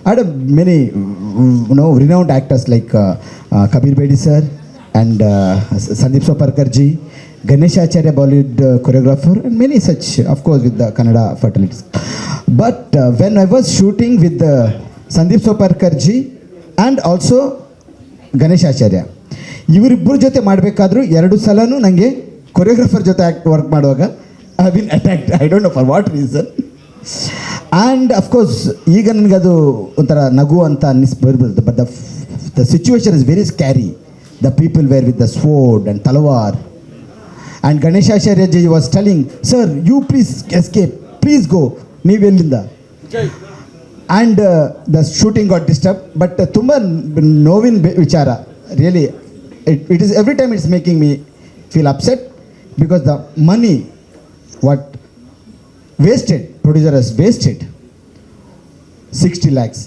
had many renowned actors like Kabir Bedi sir and Sandeep Soparkar ji, Ganesh Acharya Bollywood choreographer, and many such, of course, with the Kannada fertilities. But when I was shooting with Sandeep Soparkar ji and also Ganesh ಆಚಾರ್ಯ ಇವರಿಬ್ಬರ ಜೊತೆ ಮಾಡಬೇಕಾದ್ರೂ 2 ಸಲನೂ ನನಗೆ choreographer ಜೊತೆ work ಮಾಡುವಾಗ I have been attacked. I don't know for what reason. And of course ಈಗ ನನಗದು ಒಂಥರ ನಗು ಅಂತ ಬರ್ಬೋದು. But the situation is very scary. The people were with the sword and talwar. And Ganesh Acharya ji was telling, sir you please escape, please go, ನೀವೆಲ್ಲಿಂದ. And the shooting got disturb. But ತುಂಬ ನೋವಿನ ವಿಚಾರ. Really it is every time it's making me feel upset because the money what wasted, producer has wasted 60 lakhs,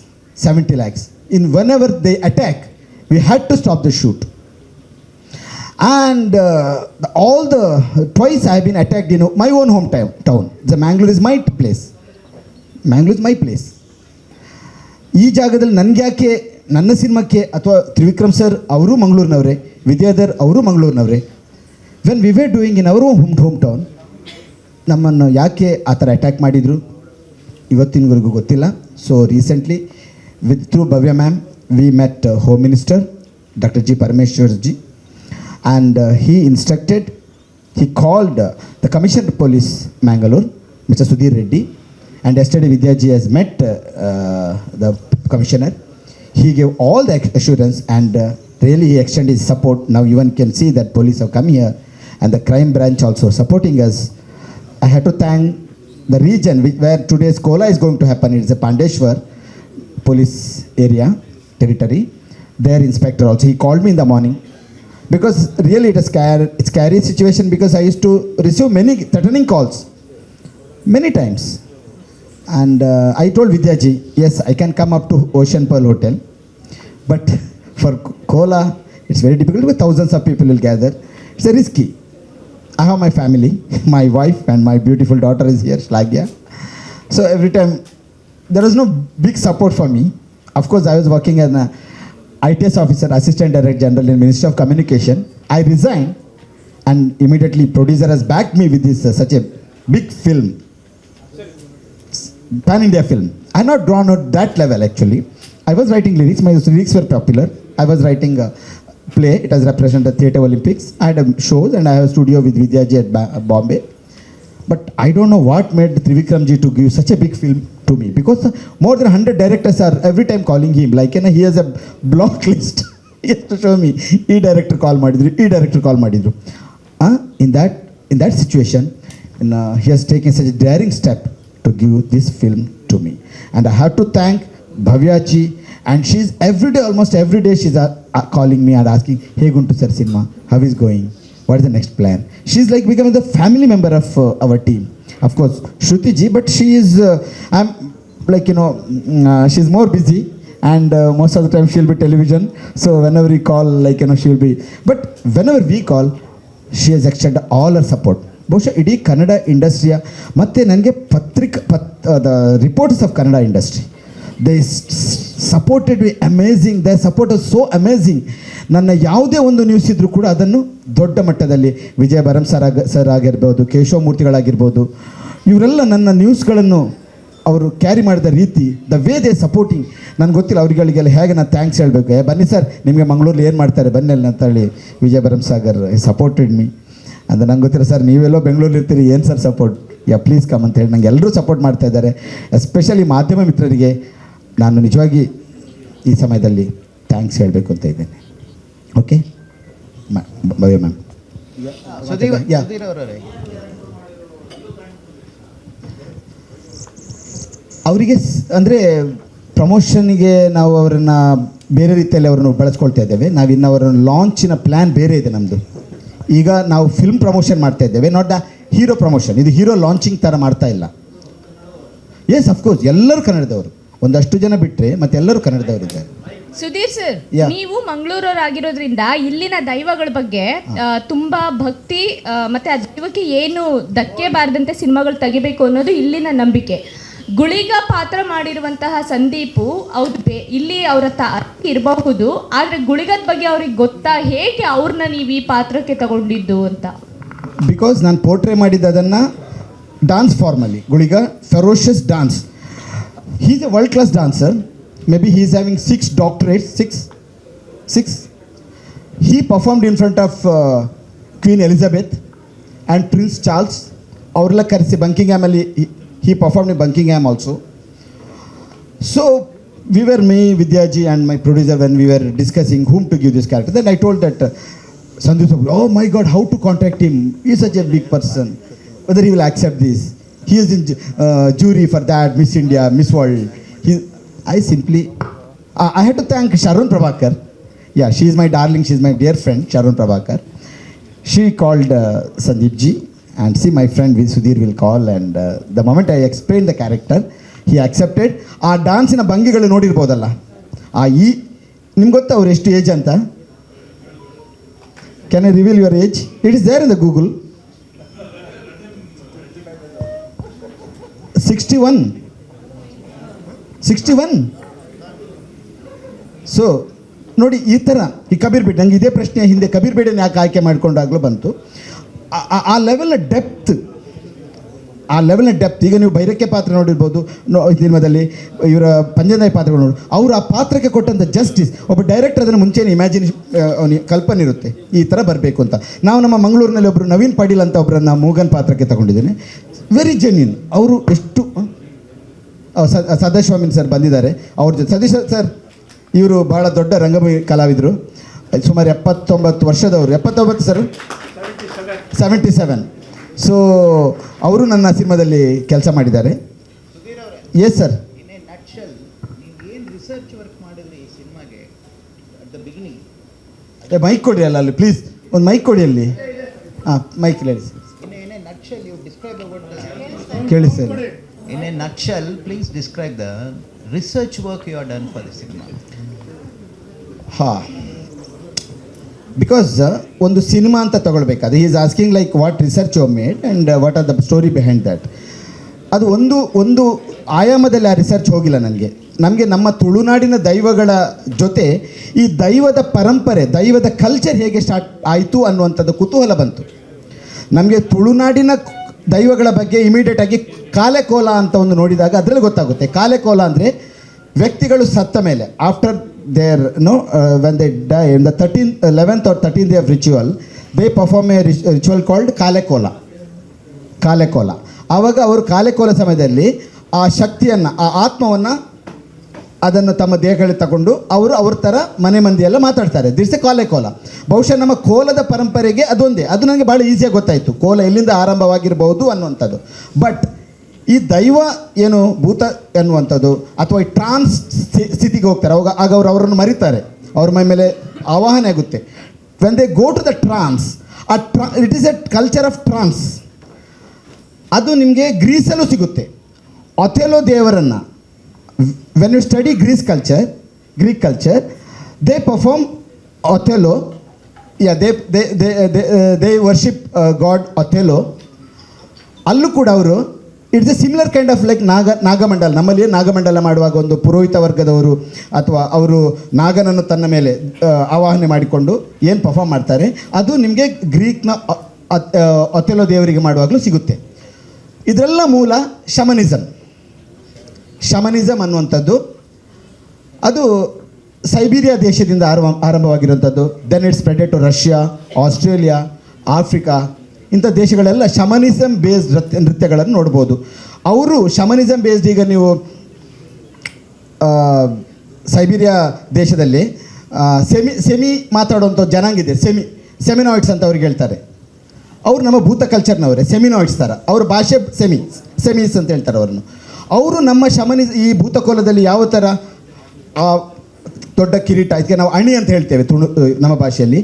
70 lakhs. In whenever they attack, we had to stop the shoot. And twice I have been attacked in my own hometown. The Mangalore is my place. Mangalore is my place. ಈ ಜಾಗದಲ್ಲಿ ನನಗೆ ಯಾಕೆ ನನ್ನ ಸಿನಿಮಾಕ್ಕೆ, ಅಥವಾ Trivikram sir ಅವರು ಮಂಗಳೂರಿನವರೇ, ವಿದ್ಯಾಧರ್ ಅವರು ಮಂಗಳೂರಿನವರೇ, when we were doing in our home town, ನಮ್ಮನ್ನು ಯಾಕೆ ಆ ಥರ ಅಟ್ಯಾಕ್ ಮಾಡಿದರು ಇವತ್ತಿನವರೆಗೂ ಗೊತ್ತಿಲ್ಲ. So recently through Bhavya ma'am we met home minister doctor G Parameshwar ji, and he called the Commissioner of Police Mangalore, Mr. Sudhir Reddy, and yesterday Vidya ji has met the Commissioner. He gave all the assurance, and really he extended his support. Now even can see that police have come here and the crime branch also supporting us. I had to thank the region where today's Kola is going to happen. It's a Pandeshwar police area, territory. Their inspector also, he called me in the morning. Because really it is scary situation, because I used to receive many threatening calls many times. And I told Vidya ji, yes, I can come up to Ocean Pearl Hotel. But for Kola, it's very difficult because thousands of people will gather. It's a risky. I have my family, my wife and my beautiful daughter is here, Shlagya. So every time, there was no big support for me. Of course, I was working as an ITS officer, Assistant Director General in Ministry of Communication. I resigned, and immediately producer has backed me with this such a big film, pan-India film. I not drawn out that level actually. I was writing lyrics, my lyrics were popular. I was writing a play, it has represented Theatre Olympics. I had shows and I have a studio with Vidya ji at Bombay. But I don't know what made Trivikram ji to give such a big film to me, because more than 100 directors are every time calling him, like he has a block list. He has to show me, ee director call madidru. In that situation, he has taken such a daring step to give this film to me. And I have to thank Bhavya ji, and she's almost every day she's calling me and asking, hey Guntu sir cinema, how is going? What is the next plan? She's like becoming the family member of our team. Of course, Shruti ji, but she is, I'm like, she's more busy, and most of the time she'll be television. So whenever we call, like, she'll be, but whenever we call, she has extended all her support. ಬಹುಶಃ ಇಡೀ ಕನ್ನಡ ಇಂಡಸ್ಟ್ರಿಯ, ಮತ್ತು ನನಗೆ the reporters of Kannada industry, they supported we amazing. They support so amazing. ನನ್ನ ಯಾವುದೇ ಒಂದು news ಇದ್ದರೂ ಕೂಡ ಅದನ್ನು ದೊಡ್ಡ ಮಟ್ಟದಲ್ಲಿ ವಿಜಯ ಭರಮ್ ಸರ್ ಆಗಿರ್ಬೋದು, ಕೇಶವಮೂರ್ತಿಗಳಾಗಿರ್ಬೋದು, ಇವರೆಲ್ಲ ನನ್ನ ನ್ಯೂಸ್ಗಳನ್ನು ಅವರು ಕ್ಯಾರಿ ಮಾಡಿದ ರೀತಿ, ದ ವೇ ದೇ ಸಪೋರ್ಟಿಂಗ್, ನನಗೆ ಗೊತ್ತಿಲ್ಲ ಅವರುಗಳಿಗೆಲ್ಲ ಹೇಗೆ ನಾನು ಥ್ಯಾಂಕ್ಸ್ ಹೇಳಬೇಕು. ಬನ್ನಿ ಸರ್, ನಿಮಗೆ ಮಂಗಳೂರಲ್ಲಿ ಏನು ಮಾಡ್ತಾರೆ ಬನ್ನಿ ಅಲ್ಲಿ ಅಂತ ಹೇಳಿ ವಿಜಯ ಭರಮ್ ಸಾಗರ್ ಸಪೋರ್ಟೆಡ್ ಮೀ. ಅಂದರೆ ನಂಗೆ ಗೊತ್ತಿಲ್ಲ ಸರ್, ನೀವೆಲ್ಲೋ ಬೆಂಗಳೂರಲ್ಲಿ ಇರ್ತೀರಿ, ಏನು ಸರ್ ಸಪೋರ್ಟ್, ಪ್ಲೀಸ್ ಕಮ್ ಅಂತ ಹೇಳಿ ನಂಗೆ ಎಲ್ಲರೂ ಸಪೋರ್ಟ್ ಮಾಡ್ತಾ ಇದ್ದಾರೆ. ಎಸ್ಪೆಷಲಿ ಮಾಧ್ಯಮ ಮಿತ್ರರಿಗೆ ನಾನು ನಿಜವಾಗಿ ಈ ಸಮಯದಲ್ಲಿ ಥ್ಯಾಂಕ್ಸ್ ಹೇಳಬೇಕು ಅಂತ ಇದ್ದೇನೆ. ಓಕೆ ಭವ್ಯ ಮ್ಯಾಮ್, ಅವರಿಗೆ ಅಂದರೆ ಪ್ರಮೋಷನ್ಗೆ ನಾವು ಅವರನ್ನು ಬೇರೆ ರೀತಿಯಲ್ಲಿ ಅವರನ್ನು ಬಳಸ್ಕೊಳ್ತಾ ಇದ್ದೇವೆ. ನಾವಿನ್ನು ಅವರ ಲಾಂಚಿನ ಪ್ಲ್ಯಾನ್ ಬೇರೆ ಇದೆ ನಮ್ಮದು. ಈಗ ನಾವು ಫಿಲ್ಮ್ ಪ್ರಮೋಷನ್ ಮಾಡ್ತಾ ಇದ್ದೇವೆ, ನಾಟ್ ದ ಹೀರೋ ಪ್ರಮೋಷನ್. ಇದು ಹೀರೋ ಲಾಂಚಿಂಗ್ ಥರ ಮಾಡ್ತಾ ಇಲ್ಲ. ಎಸ್, ಅಫ್ಕೋರ್ಸ್ ಎಲ್ಲರೂ ಕನ್ನಡದವರು, ಒಂದಷ್ಟು ಜನ ಬಿಟ್ಟರೆ ಮತ್ತೆ ಎಲ್ಲರೂ ಕನ್ನಡದವರಿದ್ದಾರೆ. ಸುಧೀರ್ ಸರ್, ನೀವು ಮಂಗಳೂರವರಾಗಿರೋದ್ರಿಂದ ಇಲ್ಲಿನ ದೈವಗಳ ಬಗ್ಗೆ ತುಂಬಾ ಭಕ್ತಿ ಮತ್ತೆ ಆ ದೈವಕ್ಕೆ ಏನು ಧಕ್ಕೆ ಬಾರದಂತೆ ಸಿನಿಮಾಗಳು ತೆಗಿಬೇಕು ಅನ್ನೋದು ಇಲ್ಲಿನ ನಂಬಿಕೆ. ಗುಳಿಗ ಪಾತ್ರ ಮಾಡಿರುವಂತಹ ಸಂದೀಪು ಹೌದು ಇಲ್ಲಿ ಅವರ ಇರಬಹುದು, ಆದ್ರೆ ಗುಳಿಗದ ಬಗ್ಗೆ ಅವ್ರಿಗೆ ಗೊತ್ತಾ? ಹೇಗೆ ಅವ್ರನ್ನ ನೀವು ಈ ಪಾತ್ರಕ್ಕೆ ತಗೊಂಡಿದ್ದು ಅಂತ? ಬಿಕಾಸ್ ನಾನು ಪೋರ್ಟ್ರೇ ಮಾಡಿದ್ದದನ್ನು ಡಾನ್ಸ್ ಫಾರ್ಮಲ್ಲಿ. Guliga ferocious dance. He is A world class dancer. May be he is having 6 doctorates. 6. He performed in front of Queen Elizabeth and Prince Charles. ಅವ್ರೆಲ್ಲ ಕರೆಸಿ ಬಂಕಿಂಗ್ಹ್ಯಾಮಲ್ಲಿ he performed in Buckingham also. So we were, me, Vidyaji and my producer, when we were discussing whom to give this character, then I told that Sandeep, oh my God, how to contact him? He is such a big person. Whether he will accept this? He is in jury for that, Miss India, Miss World. I simply, I had to thank Sharon Prabhakar. Yeah, she is my darling, she is my dear friend, Sharon Prabhakar. She called Sandeep ji, and see, my friend Sudhir will call, and the moment I explained the character, he accepted. ಆ ಡಾನ್ಸಿನ ಭಂಗಿಗಳು ನೋಡಿರ್ಬೋದಲ್ಲ, ನಿಮ್ಗೆ ಗೊತ್ತಾ ಅವ್ರು ಎಷ್ಟು age ಅಂತ? Can I reveal your age? It is there in the Google. 61. So ನೋಡಿ, ಈ ಥರ ಈ ಕಬೀರ್ ಬೇಡ, ನನಗೆ ಇದೇ ಪ್ರಶ್ನೆ ಹಿಂದೆ ಕಬೀರ್ ಬೇಡನ ಯಾಕೆ ಆಯ್ಕೆ ಮಾಡಿಕೊಂಡಾಗಲೂ ಬಂತು. ಆ ಲೆವೆಲ್ನ ಡೆಪ್ತ್, ಈಗ ನೀವು ಬೈರಕ್ಕೆ ಪಾತ್ರ ನೋಡಿರ್ಬೋದು ಸಿನಿಮಾದಲ್ಲಿ, ಇವರ ಪಂಜನಾಯಿ ಪಾತ್ರಗಳು ನೋಡಿ, ಅವರು ಆ ಪಾತ್ರಕ್ಕೆ ಕೊಟ್ಟಂಥ ಜಸ್ಟಿಸ್. ಒಬ್ಬ ಡೈರೆಕ್ಟರ್ ಅದನ್ನು ಮುಂಚೆನೇ ಕಲ್ಪನೆ ಇರುತ್ತೆ ಈ ಥರ ಬರಬೇಕು ಅಂತ. ನಾವು ನಮ್ಮ ಮಂಗಳೂರಿನಲ್ಲಿ ಒಬ್ಬರು ನವೀನ್ ಪಾಟೀಲ್ ಅಂತ ಒಬ್ಬರನ್ನ ಮೂಗನ್ ಪಾತ್ರಕ್ಕೆ ತಗೊಂಡಿದ್ದೇನೆ. Very genuine. ಅವರು ಎಷ್ಟು ಸದಾಶಿವಮನ್ ಸರ್ ಬಂದಿದ್ದಾರೆ ಅವ್ರ ಜೊತೆ. ಸತೀಶ್ ಸರ್ ಇವರು ಭಾಳ ದೊಡ್ಡ ರಂಗಭೂಮಿ ಕಲಾವಿದರು, ಸುಮಾರು 79 ವರ್ಷದವರು. 79 ಸರ್? 77. ಸೊ ಅವರು ನನ್ನ ಸಿನಿಮಾದಲ್ಲಿ ಕೆಲಸ ಮಾಡಿದ್ದಾರೆ. Yes sir. ಮೈಕ್ ಕೊಡಿ ಅಲ್ಲಿ ಪ್ಲೀಸ್, ಒಂದು ಮೈಕ್ ಕೊಡಿ ಅಲ್ಲಿ. ಹಾಂ, ಮೈಕ್ ಹೇಳಿ ಕೇಳಿ sir. In a nutshell, please describe the research work you have done for the cinema. Because ಒಂದು ಸಿನಿಮಾ ಅಂತ ತಗೊಳ್ಬೇಕಾದ್ರೆ he is asking like what research you made and what are the story behind that. ಅದು ಒಂದು ಆಯಾಮದಲ್ಲಿ ಆ research ಹೋಗಿಲ್ಲ ನನಗೆ. ನಮಗೆ ನಮ್ಮ ತುಳುನಾಡಿನ ದೈವಗಳ ಜೊತೆ ಈ ದೈವದ ಪರಂಪರೆ, ದೈವದ ಕಲ್ಚರ್ ಹೇಗೆ ಸ್ಟಾರ್ಟ್ ಆಯಿತು ಅನ್ನುವಂಥದ್ದು ಕುತೂಹಲ ಬಂತು ನಮಗೆ. ತುಳುನಾಡಿನ ದೈವಗಳ ಬಗ್ಗೆ ಇಮಿಡಿಯೇಟಾಗಿ ಕಾಲೆಕೋಲ ಅಂತ ಒಂದು ನೋಡಿದಾಗ ಅದರಲ್ಲಿ ಗೊತ್ತಾಗುತ್ತೆ. ಕಾಲೆಕೋಲ ಅಂದರೆ ವ್ಯಕ್ತಿಗಳು ಸತ್ತ ಮೇಲೆ, after there when they die in the 11th or 13th day of ritual, they perform a ritual called ಕಾಲೆಕೋಲ. ಆವಾಗ ಅವರು ಕಾಲೆಕೋಲ ಸಮಯದಲ್ಲಿ ಆ ಶಕ್ತಿಯನ್ನು, ಆ ಆತ್ಮವನ್ನು ಅದನ್ನು ತಮ್ಮ ದೇಹಗಳಿಗೆ ತಗೊಂಡು ಅವ್ರ ಥರ ಮನೆ ಮಂದಿಯೆಲ್ಲ ಮಾತಾಡ್ತಾರೆ. ದಿಟ್ಸ್ ಎ ಕಾಲೆಕೋಲ. ಬಹುಶಃ ನಮ್ಮ ಕೋಲದ ಪರಂಪರೆಗೆ ಅದೊಂದೇ, ಅದು ನನಗೆ ಭಾಳ ಈಸಿಯಾಗಿ ಗೊತ್ತಾಯಿತು, ಕೋಲ ಎಲ್ಲಿಂದ ಆರಂಭವಾಗಿರ್ಬೋದು ಅನ್ನುವಂಥದ್ದು. ಬಟ್ ಈ ದೈವ ಏನು ಭೂತ ಎನ್ನುವಂಥದ್ದು ಅಥವಾ ಈ ಟ್ರಾನ್ಸ್ ಸ್ಥಿತಿಗೆ ಹೋಗ್ತಾರೆ, ಆಗ ಅವರನ್ನು ಮರಿತಾರೆ, ಅವ್ರ ಮೈ ಮೇಲೆ ಆವಾಹನೆ ಆಗುತ್ತೆ. When they go to the trance, it is a culture of trance. ಅದು ನಿಮಗೆ ಗ್ರೀಸಲ್ಲೂ ಸಿಗುತ್ತೆ. ಒಥೆಲೋ ದೇವರನ್ನು, when you study Greek culture, they perform Othello. They worship god Othello. ಅಲ್ಲೂ ಕೂಡ ಅವರು it's a similar kind of like Nagamandala. ನಮ್ಮಲ್ಲಿ ನಾಗಮಂಡಲ ಮಾಡುವಾಗ ಒಂದು ಪುರೋಹಿತ ವರ್ಗದವರು ಅಥವಾ ಅವರು ನಾಗನನ್ನು ತನ್ನ ಮೇಲೆ ಆವಾಹನೆ ಮಾಡಿಕೊಂಡು ಏನು ಪರ್ಫಾರ್ಮ್ ಮಾಡ್ತಾರೆ, ಅದು ನಿಮಗೆ ಗ್ರೀಕ್ನ ಒಥೆಲೋ ದೇವರಿಗೆ ಮಾಡುವಾಗಲೂ ಸಿಗುತ್ತೆ. ಇದರೆಲ್ಲ ಮೂಲ ಶಮನಿಸಮ್ ಅನ್ನುವಂಥದ್ದು. ಅದು ಸೈಬೀರಿಯಾ ದೇಶದಿಂದ ಆರಂಭವಾಗಿರುವಂಥದ್ದು. Then it's spreaded to Russia, Australia, Africa, ಇಂಥ ದೇಶಗಳೆಲ್ಲ ಶಮನಿಸಮ್ ಬೇಸ್ಡ್ ನೃತ್ಯಗಳನ್ನು ನೋಡ್ಬೋದು. ಅವರು ಶಮನಿಸಮ್ ಬೇಸ್ಡ್, ಈಗ ನೀವು ಸೈಬೀರಿಯಾ ದೇಶದಲ್ಲಿ ಸೆಮಿ ಮಾತಾಡುವಂಥ ಜನಾಂಗ ಇದೆ, ಸೆಮಿನಾಯ್ಡ್ಸ್ ಅಂತ ಅವ್ರಿಗೆ ಹೇಳ್ತಾರೆ. ಅವರು ನಮ್ಮ ಭೂತ ಕಲ್ಚರ್ನವರೇ, ಸೆಮಿನಾಯ್ಡ್ಸ್ ಥರ. ಅವ್ರ ಭಾಷೆ ಸೆಮೀಸ್ ಅಂತ ಹೇಳ್ತಾರೆ ಅವ್ರನ್ನು. ಅವರು ನಮ್ಮ ಈ ಭೂತಕೋಲದಲ್ಲಿ ಯಾವ ಥರ ದೊಡ್ಡ ಕಿರೀಟ, ಇದಕ್ಕೆ ನಾವು ಅಣಿ ಅಂತ ಹೇಳ್ತೇವೆ ನಮ್ಮ ಭಾಷೆಯಲ್ಲಿ,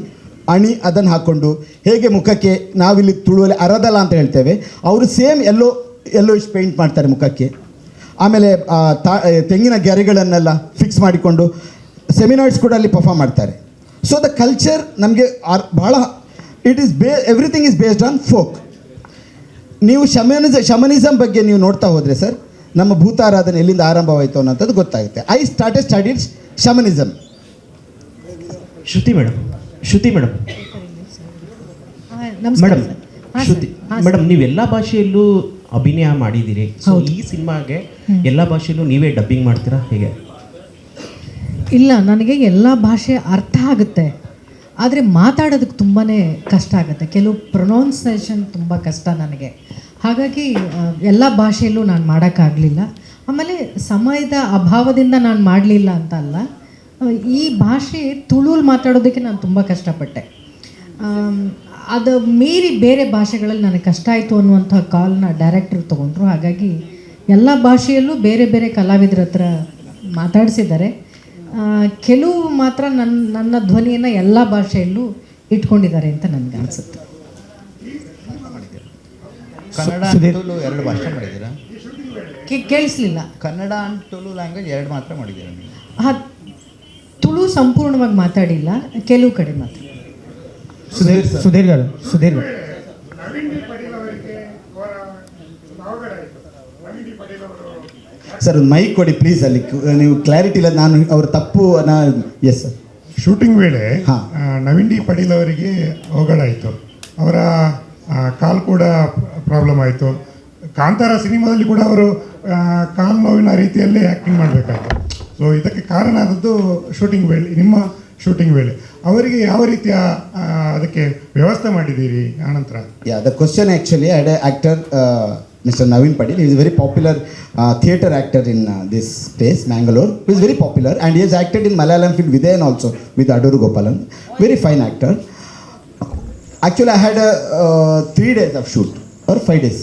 ಅಣಿ ಅದನ್ನು ಹಾಕ್ಕೊಂಡು ಹೇಗೆ ಮುಖಕ್ಕೆ, ನಾವಿಲ್ಲಿ ತುಳುವಲ್ಲಿ ಅರದಲ ಅಂತ ಹೇಳ್ತೇವೆ, ಅವರು ಸೇಮ್ ಎಲ್ಲೋಯಿಶ್ ಪೇಂಟ್ ಮಾಡ್ತಾರೆ ಮುಖಕ್ಕೆ. ಆಮೇಲೆ ತೆಂಗಿನ ಗೆರೆಗಳನ್ನೆಲ್ಲ ಫಿಕ್ಸ್ ಮಾಡಿಕೊಂಡು ಸೆಮಿನಾಯ್ಡ್ಸ್ ಕೂಡ ಅಲ್ಲಿ ಪರ್ಫಾರ್ಮ್ ಮಾಡ್ತಾರೆ. ಸೊ ದ ಕಲ್ಚರ್ ನಮಗೆ ಭಾಳ everything is based on folk. ನೀವು ಶಮನಿಸಮ್ ಬಗ್ಗೆ ನೀವು ನೋಡ್ತಾ ಹೋದರೆ ಸರ್, ನಮ್ಮ ಭೂತಾರಾಧನೆ ಎಲ್ಲಿಂದ ಆರಂಭವಾಯಿತು ಅನ್ನೋಂಥದ್ದು ಗೊತ್ತಾಗುತ್ತೆ. I started shamanism. Shruti madam ನಮಸ್ಕಾರ ಮೇಡಮ್ ಸರ್. ಹಾಂ ಶ್ರುತಿ ಸರ್. ಹಾಂ ಮೇಡಮ್ ನೀವು ಎಲ್ಲ ಭಾಷೆಯಲ್ಲೂ ಅಭಿನಯ ಮಾಡಿದ್ದೀರಿ. ಸೊ ಈ ಸಿನಿಮಾಗೆ ಎಲ್ಲ ಭಾಷೆಯಲ್ಲೂ ನೀವೇ ಡಬ್ಬಿಂಗ್ ಮಾಡ್ತೀರಾ ಹೇಗೆ? ಇಲ್ಲ, ನನಗೆ ಎಲ್ಲ ಭಾಷೆ ಅರ್ಥ ಆಗುತ್ತೆ, ಆದರೆ ಮಾತಾಡೋದಕ್ಕೆ ತುಂಬಾ ಕಷ್ಟ ಆಗುತ್ತೆ. ಕೆಲವು ಪ್ರೊನೌನ್ಸೇಷನ್ ತುಂಬ ಕಷ್ಟ ನನಗೆ. ಹಾಗಾಗಿ ಎಲ್ಲ ಭಾಷೆಯಲ್ಲೂ ನಾನು ಮಾಡೋಕ್ಕಾಗಲಿಲ್ಲ. ಆಮೇಲೆ ಸಮಯದ ಅಭಾವದಿಂದ ನಾನು ಮಾಡಲಿಲ್ಲ ಅಂತ ಅಲ್ಲ, ಈ ಭಾಷೆ ತುಳುಲ್ ಮಾತಾಡೋದಕ್ಕೆ ನಾನು ತುಂಬ ಕಷ್ಟಪಟ್ಟೆ. ಅದು ಮೀರಿ ಬೇರೆ ಭಾಷೆಗಳಲ್ಲಿ ನನಗೆ ಕಷ್ಟ ಆಯಿತು ಅನ್ನುವಂಥ ಕಾಲ್ನ ಡೈರೆಕ್ಟ್ರ್ ತೊಗೊಂಡ್ರು. ಹಾಗಾಗಿ ಎಲ್ಲ ಭಾಷೆಯಲ್ಲೂ ಬೇರೆ ಬೇರೆ ಕಲಾವಿದರ ಹತ್ರ ಮಾತಾಡಿಸಿದ್ದಾರೆ. ಕೆಲವು ಮಾತ್ರ ನನ್ನ ಧ್ವನಿಯನ್ನು ಎಲ್ಲ ಭಾಷೆಯಲ್ಲೂ ಇಟ್ಕೊಂಡಿದ್ದಾರೆ ಅಂತ ನನಗೆ ಅನಿಸುತ್ತೆ. ಕನ್ನಡ and ತುಳು 2 ಭಾಷೆ ಮಾಡಿದ್ದೀರಾ? ಕೇಳಿಸ್ಲಿಲ್ಲ. ಕನ್ನಡ and ತುಳು ಲ್ಯಾಂಗ್ವೇಜ್ 2 ಮಾತ್ರ ಮಾಡಿದ್ದೀರಾ ನೀವು? ಹಾಂ, ತುಳು ಸಂಪೂರ್ಣವಾಗಿ ಮಾತಾಡಿಲ್ಲ, ಕೆಲವು ಕಡೆ ಮಾತ್ರ. ಸುಧೀರ್ గారు ಸರ್ ಒಂದು ಮೈಕ್ ಕೊಡಿ ಪ್ಲೀಸ್. ಅಲ್ಲಿ ನೀವು ಕ್ಲಾರಿಟಿ ಇಲ್ಲ, ನಾನು ಅವ್ರ ತಪ್ಪು ಎಸ್ ಸರ್. ಶೂಟಿಂಗ್ ವೇಳೆ ಹಾ. ನವೀನ್ ಡಿ ಪಟೇಲ್ ಅವರಿಗೆ ಅವಘಡ ಆಯಿತು. ಅವರ ಕಾಲು ಕೂಡ ಪ್ರಾಬ್ಲಮ್ ಆಯಿತು. ಕಾಂತಾರ ಸಿನಿಮಾದಲ್ಲಿ ಕೂಡ ಅವರು ಕಾಲು ನೋವಿನ ರೀತಿಯಲ್ಲೇ ಆ್ಯಕ್ಟಿಂಗ್ ಮಾಡಬೇಕಾಯಿತು. ಸೊ ಇದಕ್ಕೆ ಕಾರಣ ಆದದ್ದು ಶೂಟಿಂಗ್ ವೇಳೆ, ನಿಮ್ಮ ಶೂಟಿಂಗ್ ವೇಳೆ ಅವರಿಗೆ ಯಾವ ರೀತಿಯ ಅದಕ್ಕೆ ವ್ಯವಸ್ಥೆ ಮಾಡಿದ್ದೀರಿ ಆನಂತರ? Yeah, the question actually, I had an actor, Mr. Naveen Patil. He is a very popular theatre actor in this place, Mangalore. He is very popular and he has acted in Malayalam film Vidayan also with Aduru Gopalan. Very fine actor. Actually, I had 3 days of shoot or 5 days.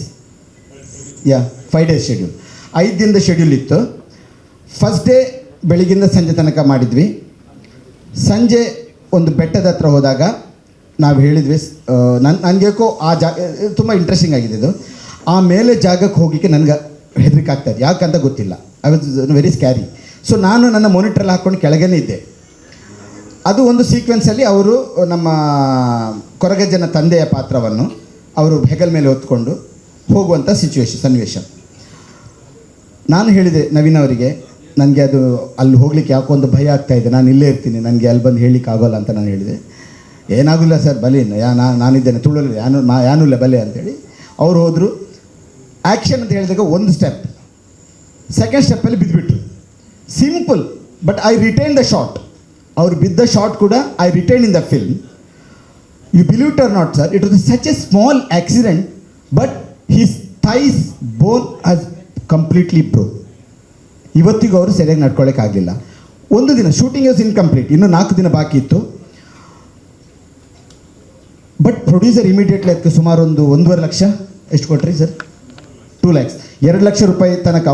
Yeah, 5 days schedule. 5 ದಿನದ schedule ಇತ್ತು. First day ಬೆಳಗಿಂದ ಸಂಜೆ ತನಕ ಮಾಡಿದ್ವಿ. ಸಂಜೆ ಒಂದು ಬೆಟ್ಟದ ಹತ್ರ ಹೋದಾಗ ನಾವು ಹೇಳಿದ್ವಿ, ನನಗೇಕೋ ಆ ಜಾಗ ತುಂಬ ಇಂಟ್ರೆಸ್ಟಿಂಗ್ ಆಗಿದೆ ಇದು. ಆ ಮೇಲೆ ಜಾಗಕ್ಕೆ ಹೋಗಲಿಕ್ಕೆ ನನಗೆ ಹೆದರಿಕೆ ಆಗ್ತಾಯಿದೆ, ಯಾಕಂತ ಗೊತ್ತಿಲ್ಲ. I was very scary. So ನಾನು ನನ್ನ ಮಾನಿಟ್ರಲ್ಲಿ ಹಾಕ್ಕೊಂಡು ಕೆಳಗೇ ಇದ್ದೆ. ಅದು ಒಂದು ಸೀಕ್ವೆನ್ಸಲ್ಲಿ ಅವರು ನಮ್ಮ ಕೊರಗಜ್ಜನ ತಂದೆಯ ಪಾತ್ರವನ್ನು ಅವರು ಹೆಗಲ ಮೇಲೆ ಹೊತ್ಕೊಂಡು ಹೋಗುವಂಥ ಸನ್ನಿವೇಶ. ನಾನು ಹೇಳಿದೆ ನವೀನ್ ಅವರಿಗೆ, ನನಗೆ ಅದು ಅಲ್ಲಿ ಹೋಗ್ಲಿಕ್ಕೆ ಯಾಕೋ ಒಂದು ಭಯ ಆಗ್ತಾಯಿದೆ, ನಾನು ಇಲ್ಲೇ ಇರ್ತೀನಿ, ನನಗೆ ಅಲ್ಲಿ ಬಂದು ಹೇಳಲಿಕ್ಕೆ ಆಗೋಲ್ಲ ಅಂತ ನಾನು ಹೇಳಿದೆ. ಏನಾಗಿಲ್ಲ ಸರ್, ಬಲಿ ನಾನಿದ್ದೇನೆ, ತುಳುವಲ್ಲಿ ಯಾನೂ ಇಲ್ಲ ಬಲೆ ಅಂತೇಳಿ ಅವ್ರು ಹೋದರು. ಆ್ಯಕ್ಷನ್ ಅಂತ ಹೇಳಿದಾಗ ಒಂದು ಸ್ಟೆಪ್, ಸೆಕೆಂಡ್ ಸ್ಟೆಪ್ಪಲ್ಲಿ ಬಿದ್ದುಬಿಟ್ರು. Simple, but I retain the shot. ಅವ್ರು ಬಿದ್ದ ಶಾಟ್ ಕೂಡ I retain in the film. You believe it or not sir, it was such a small accident, but his thighs bone has completely broke. ಇವತ್ತಿಗೂ ಅವರು ಸರಿಯಾಗಿ ನಡ್ಕೊಳ್ಳೋಕ್ಕಾಗಲಿಲ್ಲ. ಒಂದು ದಿನ shooting was incomplete, ಇನ್ನೂ 4 ದಿನ ಬಾಕಿ ಇತ್ತು. ಬಟ್ ಪ್ರೊಡ್ಯೂಸರ್ ಇಮಿಡಿಯೇಟ್ಲಿ ಅದಕ್ಕೆ ಸುಮಾರು ಒಂದು 1.5 ಲಕ್ಷ ಎಷ್ಟು ಕೊಟ್ರಿ ಸರ್? 2 lakhs, 2 ಲಕ್ಷ ರೂಪಾಯಿ ತನಕ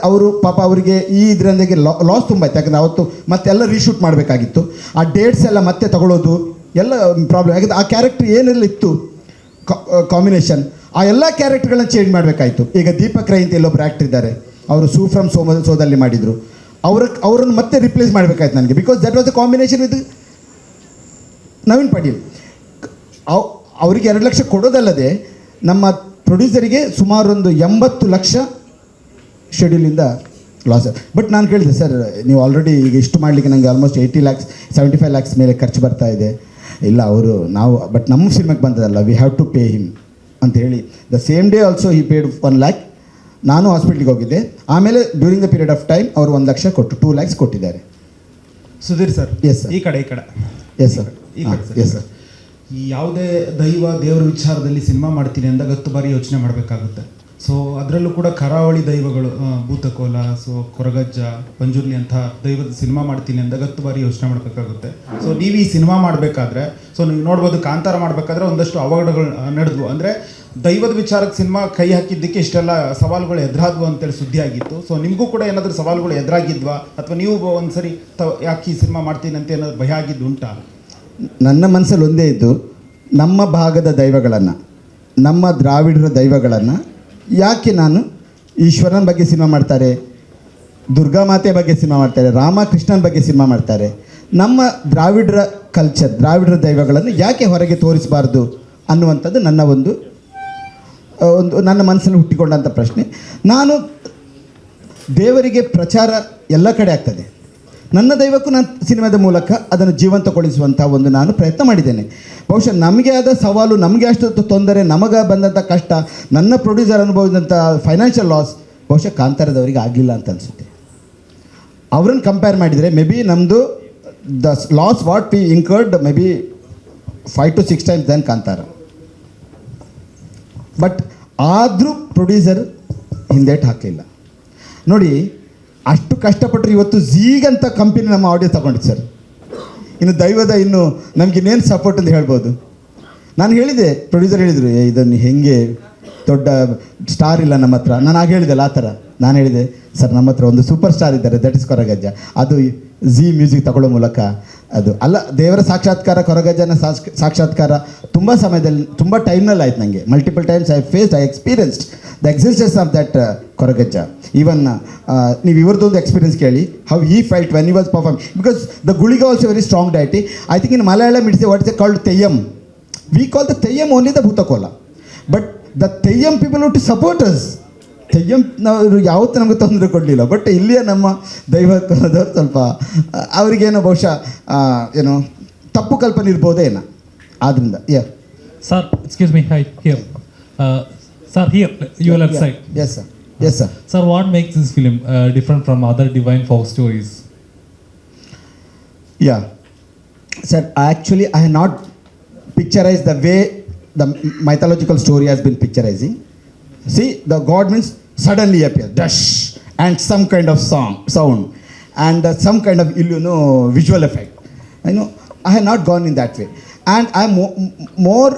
ಅವರು ಪಾಪ ಅವರಿಗೆ ಈ ಇದರೊಂದಿಗೆ ಲಾಸ್ ತುಂಬ ಆಯ್ತು. ಯಾಕಂದರೆ ಅವತ್ತು ಮತ್ತೆಲ್ಲ ರೀಶೂಟ್ ಮಾಡಬೇಕಾಗಿತ್ತು. ಆ ಡೇಟ್ಸ್ ಎಲ್ಲ ಮತ್ತೆ ತಗೊಳ್ಳೋದು ಎಲ್ಲ ಪ್ರಾಬ್ಲಮ್. ಯಾಕಂದರೆ ಆ ಕ್ಯಾರೆಕ್ಟರ್ ಏನೆಲ್ಲ ಇತ್ತು ಕಾಂಬಿನೇಷನ್, ಆ ಎಲ್ಲ ಕ್ಯಾರೆಕ್ಟರ್ಗಳನ್ನ ಚೇಂಜ್ ಮಾಡಬೇಕಾಯಿತು. ಈಗ ದೀಪಕ್ ರೈ ಅಂತ ಎಲ್ಲೊಬ್ಬರು ಆ್ಯಕ್ಟರ್ ಇದ್ದಾರೆ, ಅವರು ಸೂ ಫ್ರಮ್ ಸೋದಲ್ಲಿ ಮಾಡಿದರು. ಅವರನ್ನು ಮತ್ತೆ ರಿಪ್ಲೇಸ್ ಮಾಡಬೇಕಾಯ್ತು ನನಗೆ, because that was the combination with Naveen Patil. ಅವರಿಗೆ 2 ಲಕ್ಷ ಕೊಡೋದಲ್ಲದೆ ನಮ್ಮ ಪ್ರೊಡ್ಯೂಸರಿಗೆ ಸುಮಾರು ಒಂದು 80 ಲಕ್ಷ ಶೆಡ್ಯೂಲಿಂದ ಲಾಸ್. ಬಟ್ ನಾನು ಕೇಳಿದೆ, ಸರ್ ನೀವು ಆಲ್ರೆಡಿ ಈಗ ಇಷ್ಟು ಮಾಡಲಿಕ್ಕೆ ನನಗೆ ಆಲ್ಮೋಸ್ಟ್ 80 lakhs 75 lakhs ಮೇಲೆ ಖರ್ಚು ಬರ್ತಾ ಇದೆ. ಇಲ್ಲ ಅವರು ಬಟ್ ನಮ್ಮ ಸಿನಿಮಾಗೆ ಬಂದದಲ್ಲ, we have to pay him ಅಂತ ಹೇಳಿ the same day also he paid 1 lakh. ನಾನು ಹಾಸ್ಪಿಟ್ಲಿಗೆ ಹೋಗಿದ್ದೆ. ಆಮೇಲೆ during the period of time ಅವರು 1 ಲಕ್ಷ ಕೊಟ್ಟು 2 lakhs ಕೊಟ್ಟಿದ್ದಾರೆ. Sudhir sir, yes sir. ಈ ಕಡೆ ಎಸ್ ಸರ್, ಎಸ್ ಸರ್. ಈ ಯಾವುದೇ ದೇವರ ವಿಚಾರದಲ್ಲಿ ಸಿನಿಮಾ ಮಾಡ್ತೀನಿ ಅಂದಾಗ 10 ಬಾರಿ ಯೋಚನೆ ಮಾಡಬೇಕಾಗುತ್ತೆ. ಸೊ ಅದರಲ್ಲೂ ಕೂಡ ಕರಾವಳಿ ದೈವಗಳು, ಭೂತಕೋಲ, ಸೊ ಕೊರಗಜ್ಜ, ಪಂಜುರ್ಲಿ ಅಂತ ದೈವದ ಸಿನಿಮಾ ಮಾಡ್ತೀನಿ ಅಂದಾಗ 10 ಬಾರಿ ಯೋಚನೆ ಮಾಡಬೇಕಾಗುತ್ತೆ. ಸೊ ನೀವು ಈ ಸಿನಿಮಾ ಮಾಡಬೇಕಾದ್ರೆ, ಸೊ ನೀವು ನೋಡ್ಬೋದು ಕಾಂತಾರ ಮಾಡಬೇಕಾದ್ರೆ ಒಂದಷ್ಟು ಅವಘಡಗಳು ನಡೆದ್ವು. ಅಂದರೆ ದೈವದ ವಿಚಾರಕ್ಕೆ ಸಿನಿಮಾ ಕೈ ಹಾಕಿದ್ದಕ್ಕೆ ಇಷ್ಟೆಲ್ಲ ಸವಾಲುಗಳು ಎದುರಾದ್ವು ಅಂತೇಳಿ ಸುದ್ದಿ ಆಗಿತ್ತು. ಸೊ ನಿಮಗೂ ಕೂಡ ಏನಾದರೂ ಸವಾಲುಗಳು ಎದುರಾಗಿದ್ವಾ, ಅಥವಾ ನೀವು ಒಂದು ಸರಿ ಯಾಕೆ ಈ ಸಿನಿಮಾ ಮಾಡ್ತೀನಿ ಅಂತ ಏನಾದರೂ ಭಯ ಆಗಿದ್ದು ಉಂಟಾ? ನನ್ನ ಮನಸ್ಸಲ್ಲಿ ಒಂದೇ ಇದ್ದು, ನಮ್ಮ ಭಾಗದ ದೈವಗಳನ್ನು, ನಮ್ಮ ದ್ರಾವಿಡರ ದೈವಗಳನ್ನು ಯಾಕೆ ನಾನು ಈಶ್ವರನ ಬಗ್ಗೆ ಸಿನಿಮಾ ಮಾಡ್ತಾರೆ, ದುರ್ಗಾಮಾತೆ ಬಗ್ಗೆ ಸಿನಿಮಾ ಮಾಡ್ತಾರೆ, ರಾಮಕೃಷ್ಣನ ಬಗ್ಗೆ ಸಿನಿಮಾ ಮಾಡ್ತಾರೆ, ನಮ್ಮ ದ್ರಾವಿಡರ ಕಲ್ಚರ್, ದ್ರಾವಿಡರ ದೈವಗಳನ್ನು ಯಾಕೆ ಹೊರಗೆ ತೋರಿಸಬಾರ್ದು ಅನ್ನುವಂಥದ್ದು ನನ್ನ ನನ್ನ ಮನಸ್ಸಲ್ಲಿ ಹುಟ್ಟಿಕೊಂಡಂಥ ಪ್ರಶ್ನೆ. ನಾನು ದೇವರಿಗೆ ಪ್ರಚಾರ ಎಲ್ಲ ಕಡೆ ಆಗ್ತದೆ. ನನ್ನ ದೈವಕ್ಕೂ ನಾನು ಸಿನಿಮಾದ ಮೂಲಕ ಅದನ್ನು ಜೀವಂತಗೊಳಿಸುವಂಥ ಒಂದು ನಾನು ಪ್ರಯತ್ನ ಮಾಡಿದ್ದೇನೆ. ಬಹುಶಃ ನಮಗೆ ಆದ ಸವಾಲು, ನಮಗೆ ಅಷ್ಟು ತೊಂದರೆ, ನಮಗೆ ಬಂದಂಥ ಕಷ್ಟ, ನನ್ನ ಪ್ರೊಡ್ಯೂಸರ್ ಅನುಭವಿಸಿದಂಥ ಫೈನಾನ್ಷಿಯಲ್ ಲಾಸ್ ಬಹುಶಃ ಕಾಂತಾರದವರಿಗೆ ಆಗಲಿಲ್ಲ ಅಂತ ಅನಿಸುತ್ತೆ. ಅವ್ರನ್ನ ಕಂಪೇರ್ ಮಾಡಿದರೆ ಮೇ ಬಿ ನಮ್ಮದು the loss what we incurred maybe 5 to 6 times than Kantara. But ಆದರೂ ಪ್ರೊಡ್ಯೂಸರ್ ಹಿಂದೇಟು ಹಾಕಲಿಲ್ಲ. ನೋಡಿ, ಅಷ್ಟು ಕಷ್ಟಪಟ್ಟರು ಇವತ್ತು ಝೀಗಂತ ಕಂಪನಿ ನಮ್ಮ ಆಡಿಯೋ ತಗೊಂಡಿದ್ದು ಸರ್. ಇನ್ನು ದೈವದ ಇನ್ನು ನಮಗಿನ್ನೇನು ಸಪೋರ್ಟ್ ಅಂತ ಹೇಳ್ಬೋದು. ನಾನು ಹೇಳಿದೆ, ಪ್ರೊಡ್ಯೂಸರ್ ಹೇಳಿದರು, ಇದನ್ನು ಹೆಂಗೆ ದೊಡ್ಡ ಸ್ಟಾರ್ ಇಲ್ಲ ನಮ್ಮ ಹತ್ರ. ನಾನು ಆಗ ಹೇಳಿದೆಲ್ಲ ಆ ಥರ. ನಾನು ಹೇಳಿದೆ, ಸರ್ ನಮ್ಮ ಹತ್ರ ಒಂದು ಸೂಪರ್ ಸ್ಟಾರ್ ಇದ್ದಾರೆ, ದಟ್ ಇಸ್ ಕೊರಗಜ್ಜ. ಅದು ಝೀ ಮ್ಯೂಸಿಕ್ ತಗೊಳ್ಳೋ ಮೂಲಕ ಅದು ಅಲ್ಲ, ದೇವರ ಸಾಕ್ಷಾತ್ಕಾರ, ಕೊರಗಜ್ಜನ ಸಾಕ್ಷಾತ್ಕಾರ ತುಂಬ ಸಮಯದಲ್ಲಿ, ತುಂಬ ಟೈಮ್ನಲ್ಲಿ ಆಯ್ತು ನನಗೆ. Multiple times I experienced the existence of that Koragajja. Even ನೀವು ಇವ್ರದ್ದೊಂದು ಎಕ್ಸ್ಪೀರಿಯನ್ಸ್ ಕೇಳಿ, how he fight when he was perform, because the Guliga also very strong deity. I think in Malayalam it's what is called Theyyam. We call the Theyyam only the Bhootakola, but the Theyyam people to support us. Theyyam ನಾವು ಯಾವತ್ತೂ ನಮಗೆ ತೊಂದರೆ ಕೊಡಲಿಲ್ಲ. But ಇಲ್ಲಿಯ ನಮ್ಮ ದೈವದವರು ಸ್ವಲ್ಪ ಅವರಿಗೇನೋ ಬಹುಶಃ ಏನೋ ತಪ್ಪು ಕಲ್ಪನೆ ಇರ್ಬೋದೇ ಏನೋ. ಆದ್ದರಿಂದ Sir, excuse me, hi, here. Sir, here, your left side. Yes, sir. Yes, sir. Sir, what makes this film different from other Divine folk stories? Yeah. Sir, actually, I have not picturized the way the mythological story has been picturizing. See, the god means suddenly appear, dash, and some kind of sound, and some kind of visual effect. I have not gone in that way, and I am more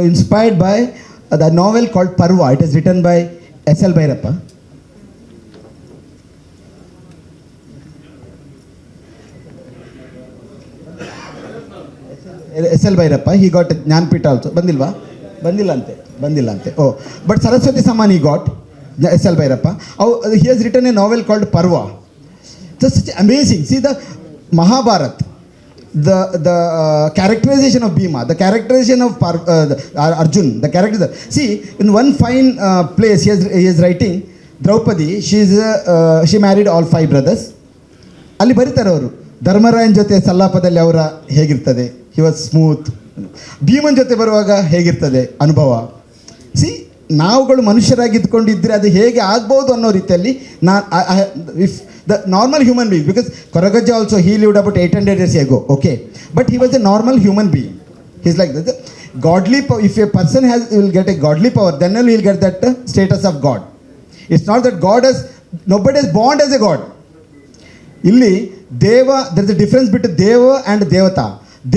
inspired by the novel called Parva. It is written by S.L. Bhairappa. S.L. Bhairappa, he got Jnanpith also. ಬಂದಿಲ್ಲ ಅಂತೆ. Oh, but Saraswati Samman he got, S.L. Bhairappa. He has written a novel called Parva. It's such amazing. See the Mahabharata, the characterization of Bhima, the characterization of Arjun, the character. See, in one fine place he is writing, Draupadi, she married all 5 brothers. ಅಲ್ಲಿ ಬರೀತಾರೆ ಅವರು, ಧರ್ಮರಾಯನ ಜೊತೆ ಸಲ್ಲಾಪದಲ್ಲಿ ಅವರ ಹೇಗಿರ್ತದೆ, he was smooth. ಭೀಮನ್ ಜೊತೆ ಬರುವಾಗ ಹೇಗಿರ್ತದೆ ಅನುಭವ. ಸಿ, ನಾವುಗಳು ಮನುಷ್ಯರಾಗಿದ್ದುಕೊಂಡಿದ್ದರೆ ಅದು ಹೇಗೆ ಆಗ್ಬೋದು ಅನ್ನೋ ರೀತಿಯಲ್ಲಿ if the normal human being, because Koragajja also he lived about 800 years ago, okay, but he was a normal human being. He's like that. Godly power, if a person will get a godly power, then he will get that status of God. It's not that nobody is born as a god. ಇಲ್ಲಿ ದೇವ, there is a difference between ದೇವ and ದೇವತಾ.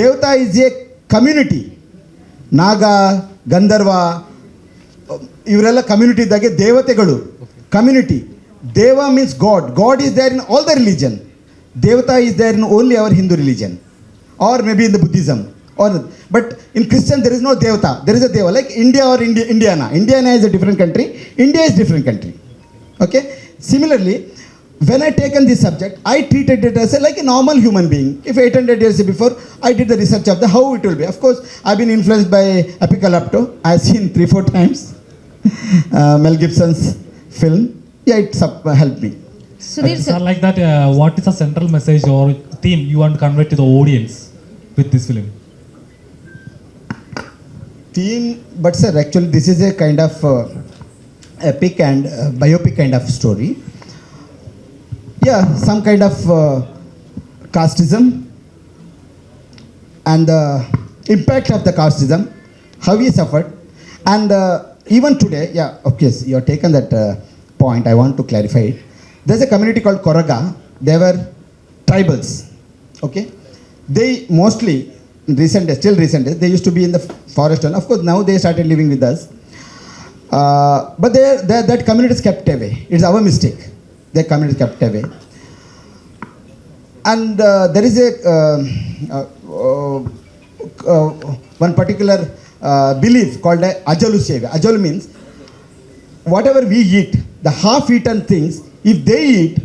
ದೇವತಾ is a community. ನಾಗ, ಗಂಧರ್ವ ಇವರೆಲ್ಲ community ಇದ್ದಾಗೆ ದೇವತೆಗಳು community. Deva means god. God is there in all the religion. Devata is there in only our Hindu religion, or may be in the Buddhism, or but in Christian there is no ದೇವತಾ, there is a deva. Like India or Indiana is a different country, India is different country, okay. Similarly, when I taken this subject, I treated it as like a normal human being. If 800 years before, I did the research of how it will be. Of course, I've been influenced by Apocalypto. I've seen 3-4 times Mel Gibson's film. Yeah, it helped me. Sudhir Sir, like that, what is the central message or theme you want to convey to the audience with this film? Theme, but sir, actually this is a kind of epic and biopic kind of story. Yeah, some kind of casteism and the impact of the casteism, how he suffered, and even today, yeah, of course, you have taken that point. I want to clarify it. There's a community called Koraga. They were tribals, okay. They mostly still recent days, they used to be in the forest, and of course now they started living with us. But that community is kept away. It's our mistake. Their community kept away. And there is one particular belief called Ajalu Seva. Ajalu means whatever we eat, the half-eaten things, if they eat,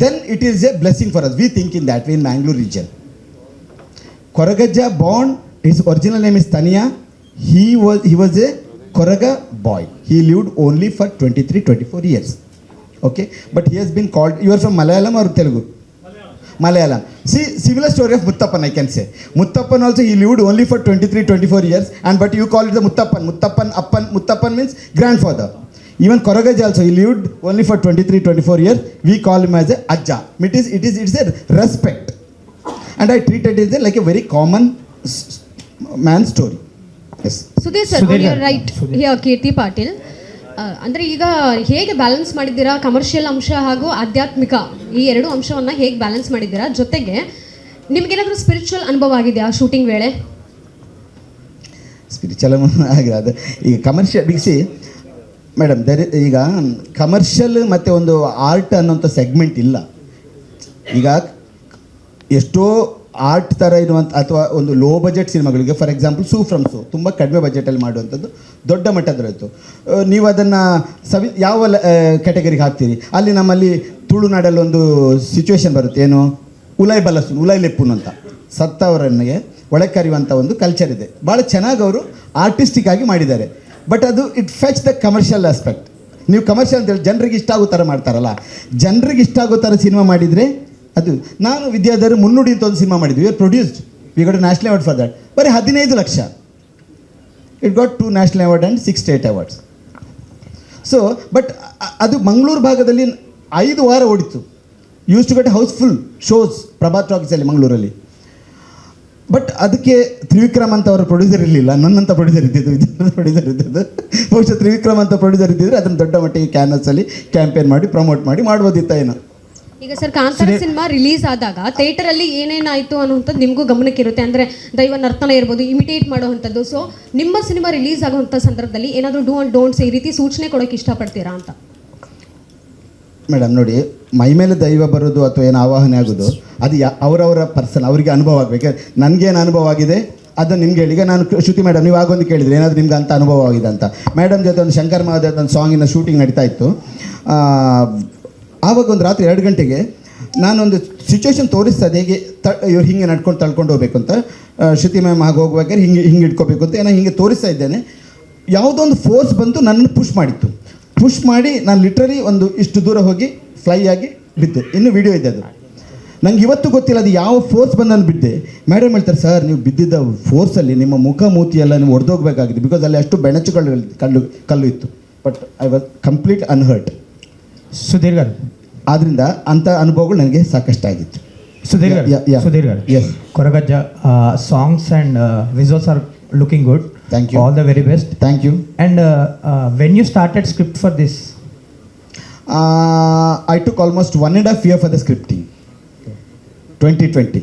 then it is a blessing for us. We think in that way in Mangalore region. Koragajja born, his original name is Taniya. He was a Koraga boy. He lived only for 23-24 years. Okay, but he has been called, you are from Malayalam or Telugu? Malayalam. See, similar story of Muttappan, I can say. Muttappan also, he lived only for 23-24 years, and but you call it the Muttappan. Muttappan means grandfather. Even Koragajja also, he lived only for 23-24 years. We call him as a Ajja. It is a respect. And I treated it like a very common man story. Yes. Sudhir sir, right here Keerthi Patil. ಅಂದರೆ ಈಗ ಹೇಗೆ balance ಮಾಡಿದ್ದೀರಾ commercial ಅಂಶ ಹಾಗೂ ಆಧ್ಯಾತ್ಮಿಕ ಈ ಎರಡು ಅಂಶವನ್ನು ಹೇಗೆ ಬ್ಯಾಲೆನ್ಸ್ ಮಾಡಿದ್ದೀರಾ? ಜೊತೆಗೆ ನಿಮಗೇನಾದರೂ ಸ್ಪಿರಿಚುವಲ್ ಅನುಭವ ಆಗಿದೆಯಾ ಶೂಟಿಂಗ್ ವೇಳೆ? ಸ್ಪಿರಿಚುವಲ್ ಆಗಿದೆ ಅದು. ಈಗ ಕಮರ್ಷಿಯಲ್ ಬಿಗಿಸಿ ಮೇಡಮ್, ಈಗ ಕಮರ್ಷಿಯಲ್ ಮತ್ತು ಒಂದು ಆರ್ಟ್ ಅನ್ನೋಂಥ ಸೆಗ್ಮೆಂಟ್ ಇಲ್ಲ. ಈಗ ಎಷ್ಟೋ ಆರ್ಟ್ ಥರ ಇರುವಂಥ ಅಥವಾ ಒಂದು ಲೋ ಬಜೆಟ್ ಸಿನಿಮಾಗಳಿಗೆ, ಫಾರ್ ಎಕ್ಸಾಂಪಲ್ ಸೂ ಫ್ರಮ್ ಸೂ ತುಂಬ ಕಡಿಮೆ ಬಜೆಟಲ್ಲಿ ಮಾಡುವಂಥದ್ದು ದೊಡ್ಡ ಮಟ್ಟದಲ್ಲಿತ್ತು. ನೀವು ಅದನ್ನು ಯಾವ ಕ್ಯಾಟಗರಿಗೆ ಹಾಕ್ತೀರಿ? ಅಲ್ಲಿ ನಮ್ಮಲ್ಲಿ ತುಳುನಾಡಲ್ಲಿ ಒಂದು ಸಿಚುವೇಶನ್ ಬರುತ್ತೆ, ಏನು ಉಲೈ ಬಲಸುನ್ ಉಲೈ ಲೆಪ್ಪುನ್ ಅಂತ, ಸತ್ತವರನ್ನಿಗೆ ಒಳಗೆ ಕರೆಯುವಂಥ ಒಂದು ಕಲ್ಚರ್ ಇದೆ. ಭಾಳ ಚೆನ್ನಾಗಿ ಅವರು ಆರ್ಟಿಸ್ಟಿಕ್ ಆಗಿ ಮಾಡಿದ್ದಾರೆ. ಬಟ್ ಅದು it fetch the commercial aspect. ನೀವು ಕಮರ್ಷಿಯಲ್ ಅಂತೇಳಿ ಜನರಿಗೆ ಇಷ್ಟ ಆಗೋ ಥರ ಮಾಡ್ತಾರಲ್ಲ, ಜನರಿಗೆ ಇಷ್ಟ ಆಗೋ ಥರ ಸಿನಿಮಾ ಮಾಡಿದರೆ ಅದು. ನಾನು ವಿದ್ಯಾಧರ್ ಮುನ್ನುಡಿ ಅಂತ ಒಂದು ಸಿನಿಮಾ ಮಾಡಿದ್ವಿ, we are produced, we got national award for that. ಬರೀ 15 lakh. It got 2 national award and 6 state awards. So but ಅದು ಮಂಗಳೂರು ಭಾಗದಲ್ಲಿ 5 ವಾರ ಓಡಿತ್ತು. Used to get house full shows Prabhat ಟಾಕೀಸಲ್ಲಿ ಮಂಗಳೂರಲ್ಲಿ. ಬಟ್ ಅದಕ್ಕೆ ತ್ರಿವಿಕ್ರಮ್ ಅಂತ ಅವರ ಪ್ರೊಡ್ಯೂಸರ್ ಇರಲಿಲ್ಲ, ನನ್ನಂಥ ಪ್ರೊಡ್ಯೂಸರ್ ಇದ್ದಿದ್ದು. ಬಹುಶಃ ತ್ರಿವಿಕ್ರಮ್ ಅಂತ ಪ್ರೊಡ್ಯೂಸರ್ ಇದ್ದಿದ್ರೆ ಅದನ್ನು ದೊಡ್ಡ ಮಟ್ಟಿಗೆ ಕ್ಯಾನ್ವಸಲ್ಲಿ ಕ್ಯಾಂಪೇನ್ ಮಾಡಿ ಪ್ರಮೋಟ್ ಮಾಡಿ ಮಾಡ್ಬೋದಿತ್ತ ಏನೋ. ಈಗ ಸರ್, ಕಾಂತಾರ ಸಿನಿಮಾ ರಿಲೀಸ್ ಆದಾಗ ಥಿಯೇಟರಲ್ಲಿ ಏನೇನಾಯಿತು ಅನ್ನೋಂಥದ್ದು ನಿಮಗೂ ಗಮನಕ್ಕಿರುತ್ತೆ. ಅಂದರೆ ದೈವ ನರ್ತನ ಇರ್ಬೋದು, ಇಮಿಟೇಟ್ ಮಾಡುವಂಥದ್ದು. ಸೊ ನಿಮ್ಮ ಸಿನಿಮಾ ರಿಲೀಸ್ ಆಗುವಂಥ ಸಂದರ್ಭದಲ್ಲಿ ಏನಾದರೂ ಡೂ ಆ್ಯಂಡ್ ಡೋಂಟ್ಸ್ ಈ ರೀತಿ ಸೂಚನೆ ಕೊಡೋಕ್ಕೆ ಇಷ್ಟಪಡ್ತೀರಾ ಅಂತ? ಮೇಡಮ್ ನೋಡಿ, ಮೈ ಮೇಲೆ ದೈವ ಬರೋದು ಅಥವಾ ಏನು ಆವಾಹನೆ ಆಗೋದು ಅದು ಅವರವರ ಪರ್ಸನ್, ಅವರಿಗೆ ಅನುಭವ ಆಗಬೇಕು. ನನಗೇನು ಅನುಭವ ಆಗಿದೆ ಅದನ್ನು ನಿಮ್ಗೆ ಹೇಳಿ. ಈಗ ನಾನು ಶ್ರುತಿ ಮೇಡಮ್, ನೀವು ಆಗೊಂದು ಕೇಳಿದರೆ ಏನಾದರೂ ನಿಮ್ಗೆ ಅಂತ ಅನುಭವ ಆಗಿದೆ ಅಂತ. ಮೇಡಮ್ ಜೊತೆ ಒಂದು ಶಂಕರ್ ಮಹಾದೇವ್ ಒಂದು ಸಾಂಗಿನ ಶೂಟಿಂಗ್ ನಡೀತಾ ಇತ್ತು. ಆವಾಗ ಒಂದು ರಾತ್ರಿ 2 ಗಂಟೆಗೆ ನಾನೊಂದು ಸಿಚುವೇಶನ್ ತೋರಿಸ್ತಾ ಇದ್ದೆ, ಹೇಗೆ ಇವ್ರು ಹಿಂಗೆ ನಡ್ಕೊಂಡು ತಳ್ಕೊಂಡು ಹೋಗ್ಬೇಕು ಅಂತ. ಶ್ರುತಿ ಮ್ಯಾಮ್ ಹಾಗೆ ಹೋಗ್ಬೇಕಾದ್ರೆ ಹಿಂಗೆ ಇಟ್ಕೋಬೇಕು ಅಂತ ನಾನು ಹಿಂಗೆ ತೋರಿಸ್ತಾ ಇದ್ದೇನೆ. ಯಾವುದೋ ಒಂದು ಫೋರ್ಸ್ ಬಂದು ನನ್ನನ್ನು ಪುಷ್ ಮಾಡಿತ್ತು. ಪುಷ್ ಮಾಡಿ ನಾನು ಲಿಟ್ರಲಿ ಒಂದು ಇಷ್ಟು ದೂರ ಹೋಗಿ ಫ್ಲೈ ಆಗಿ ಬಿದ್ದೆ. ಇನ್ನೂ ವಿಡಿಯೋ ಇದೆ ಅದು. ನಂಗೆ ಇವತ್ತು ಗೊತ್ತಿಲ್ಲ ಅದು ಯಾವ ಫೋರ್ಸ್ ಬಂದು ನಾನು ಬಿದ್ದೆ. ಮೇಡಮ್ ಹೇಳ್ತಾರೆ, ಸರ್ ನೀವು ಬಿದ್ದಿದ್ದ ಫೋರ್ಸಲ್ಲಿ ನಿಮ್ಮ ಮುಖ ಮೂತಿ ಎಲ್ಲ ನೀವು ಹೊಡೆದೋಗ್ಬೇಕಾಗಿದೆ, ಬಿಕಾಸ್ ಅಲ್ಲಿ ಅಷ್ಟು ಬೆಣಚುಗಳು ಕಲ್ಲು ಇತ್ತು. But I was complete unhurt. Sudhir garu, ಆದ್ದರಿಂದ ಅಂಥ ಅನುಭವಗಳು ನನಗೆ ಸಾಕಷ್ಟು ಆಗಿತ್ತು. Sudhir garu, yes, Koragajja songs and visuals are looking good. Thank you. All the very best. Thank you. And when you started script for this? I took almost 1.5 years for the scripting. 2020.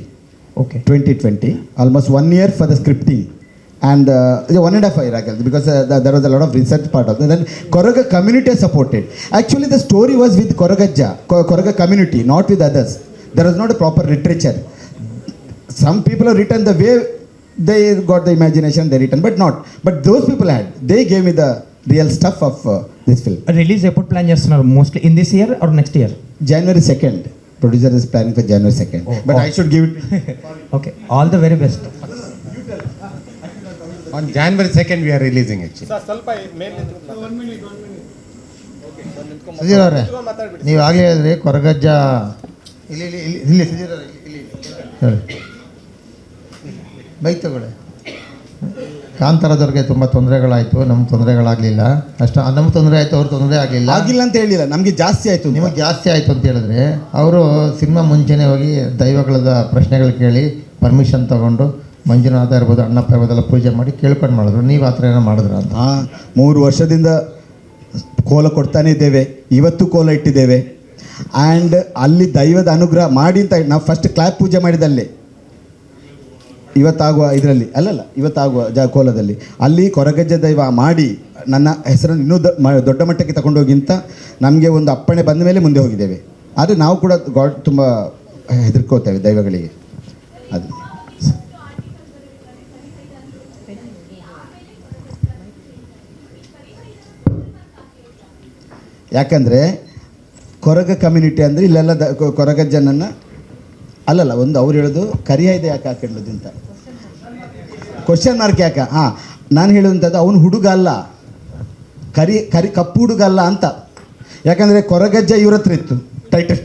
Okay. 2020. Almost 1 year for the scripting. And 1.5 years actually, because there was a lot of research part of that. Then Koraga community supported. Actually the story was with Koragajja, Koraga community, not with others. There was not a proper literature. Some people have written the way they got the imagination, they written, but not. But those people had. They gave me the real stuff of this film. Release eppod plan chestunaru, mostly in this year or next year? January 2nd. Producer is planning for January 2nd. But I should give it. Okay. All the very best. On January 2nd we are releasing it. Sudhir ಅವರೇ, ನೀವು ಆಗಲೇ ಹೇಳಿದ್ರಿ ಕೊರಗಜ್ಜ ಇಲ್ಲಿ ಸುಧೀರ್ ಅವರೇ, ಹೇಳಿ bike ತಗೊಳ್ಳಿ. ಕಾಂತಾರದವ್ರಿಗೆ ತುಂಬ ತೊಂದರೆಗಳಾಯಿತು, ನಮ್ಗೆ ತೊಂದರೆಗಳಾಗಲಿಲ್ಲ. ಅಷ್ಟು ನಮ್ಗೆ ತೊಂದರೆ ಆಯಿತು, ಅವ್ರಿಗೆ ತೊಂದರೆ ಆಗಲಿಲ್ಲ. ಆಗಿಲ್ಲ ಅಂತ ಹೇಳಿಲ್ಲ, ನಮಗೆ ಜಾಸ್ತಿ ಆಯಿತು. ನಿಮಗೆ ಜಾಸ್ತಿ ಆಯಿತು ಅಂತ ಹೇಳಿದ್ರೆ ಅವರು ಸಿನಿಮಾ ಮುಂಚೆನೇ ಹೋಗಿ ದೈವಗಳದ ಪ್ರಶ್ನೆಗಳು ಕೇಳಿ ಪರ್ಮಿಷನ್ ತೊಗೊಂಡು ಮಂಜುನಾಥ ಇರ್ಬೋದು, ಅಣ್ಣಪ್ಪ ಇರ್ಬೋದೆಲ್ಲ ಪೂಜೆ ಮಾಡಿ ಕೇಳ್ಕೊಂಡು ಮಾಡಿದ್ರು. ನೀವು ಆ ಥರ ಏನೋ ಮಾಡಿದ್ರ ಅಂತ? 3 ವರ್ಷದಿಂದ ಕೋಲ ಕೊಡ್ತಾನೆ ಇದ್ದೇವೆ, ಇವತ್ತು ಕೋಲ ಇಟ್ಟಿದ್ದೇವೆ. ಆ್ಯಂಡ್ ಅಲ್ಲಿ ದೈವದ ಅನುಗ್ರಹ ಮಾಡಿ ಅಂತ ನಾವು ಫಸ್ಟ್ ಕ್ಲಾಪ್ ಪೂಜೆ ಮಾಡಿದಲ್ಲಿ ಇವತ್ತಾಗುವ ಇದರಲ್ಲಿ ಇವತ್ತಾಗುವ ಕೋಲದಲ್ಲಿ ಅಲ್ಲಿ ಕೊರಗಜ್ಜ ದೈವ ಮಾಡಿ ನನ್ನ ಹೆಸರನ್ನು ಇನ್ನೂ ದೊಡ್ಡ ಮಟ್ಟಕ್ಕೆ ತಗೊಂಡೋಗಿಂತ ನಮಗೆ ಒಂದು ಅಪ್ಪಣೆ ಬಂದ ಮೇಲೆ ಮುಂದೆ ಹೋಗಿದ್ದೇವೆ. ಆದರೆ ನಾವು ಕೂಡ ಗಾಡ್ ತುಂಬ ಹೆದರ್ಕೋತೇವೆ ದೈವಗಳಿಗೆ. ಅದು ಯಾಕಂದರೆ ಕೊರಗ ಕಮ್ಯುನಿಟಿ ಅಂದರೆ ಇಲ್ಲೆಲ್ಲ ಕೊರಗಜ್ಜನನ್ನು ಒಂದು ಅವ್ರು ಹೇಳೋದು ಕರಿಯಾಯ್ದೆ ಯಾಕೆ ಹಾಕೊಂಡದ್ದು ಅಂತ ಕ್ವಶನ್ ಮಾರ್ಕ್ ಯಾಕೆ. ನಾನು ಹೇಳುವಂಥದ್ದು ಅವನು ಹುಡುಗ ಅಲ್ಲ, ಕಪ್ಪು ಹುಡುಗ ಅಲ್ಲ ಅಂತ. ಯಾಕಂದರೆ ಕೊರಗಜ್ಜ ಇವ್ರ ಹತ್ರ ಇತ್ತು title.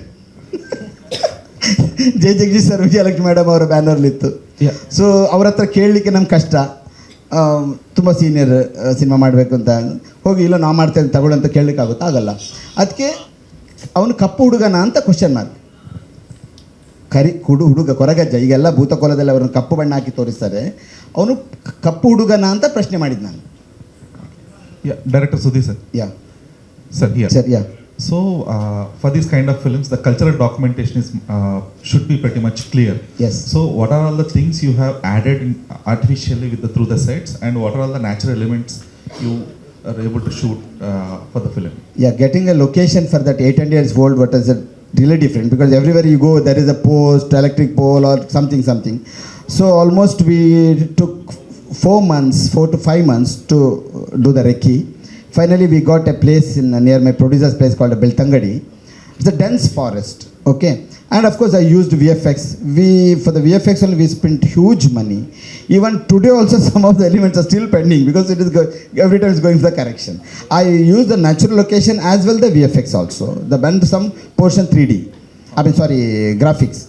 Jagadish sir Vijayalakshmi madam ಅವರ ಬ್ಯಾನರ್ಲಿತ್ತು. ಸೊ ಅವ್ರ ಹತ್ರ ಕೇಳಲಿಕ್ಕೆ ನಮ್ಗೆ ಕಷ್ಟ, ತುಂಬ ಸೀನಿಯರ್ ಸಿನಿಮಾ ಮಾಡಬೇಕು ಅಂತ ಹೋಗಿ ಇಲ್ಲ ನಾವು ಮಾಡ್ತೇವೆ ತಗೊಳ್ಳಿ ಅಂತ ಕೇಳಲಿಕ್ಕಾಗುತ್ತೆ, ಆಗಲ್ಲ. ಅದಕ್ಕೆ ಅವನು ಕಪ್ಪು ಹುಡುಗನ ಅಂತ ಕ್ವಶನ್ ಮಾರ್ಕ್. ಹುಡುಗ ಕೊರಗಜ್ಜ, ಈಗೆಲ್ಲ ಭೂತಕೋಲದಲ್ಲಿ ಅವ್ರನ್ನ ಕಪ್ಪು ಬಣ್ಣ ಹಾಕಿ ತೋರಿಸ್ತಾರೆ, ಅವನು ಕಪ್ಪು ಹುಡುಗನ ಅಂತ ಪ್ರಶ್ನೆ ಮಾಡಿದ್ದು ನಾನು. Director Sudhi sir. Yeah. Sir, here. Sir, yeah. So, for these kind of films, the cultural documentation is should be pretty much clear. Yes. So, what are all the things you have added artificially through the sets, and what are all the natural elements you are able to shoot for the film? Yeah, getting a location for that 800 years old, what is it, really different, because everywhere you go there is a post, electric pole or something. So almost we took 4 to 5 months to do the recce. Finally we got a place near my producer's place called Beltangadi. It's a dense forest, okay, and of course I used VFX. For the VFX only we spent huge money. Even today also some of the elements are still pending because it is every time it's going for the correction. I use the natural location as well the VFX also, some portion 3D, graphics.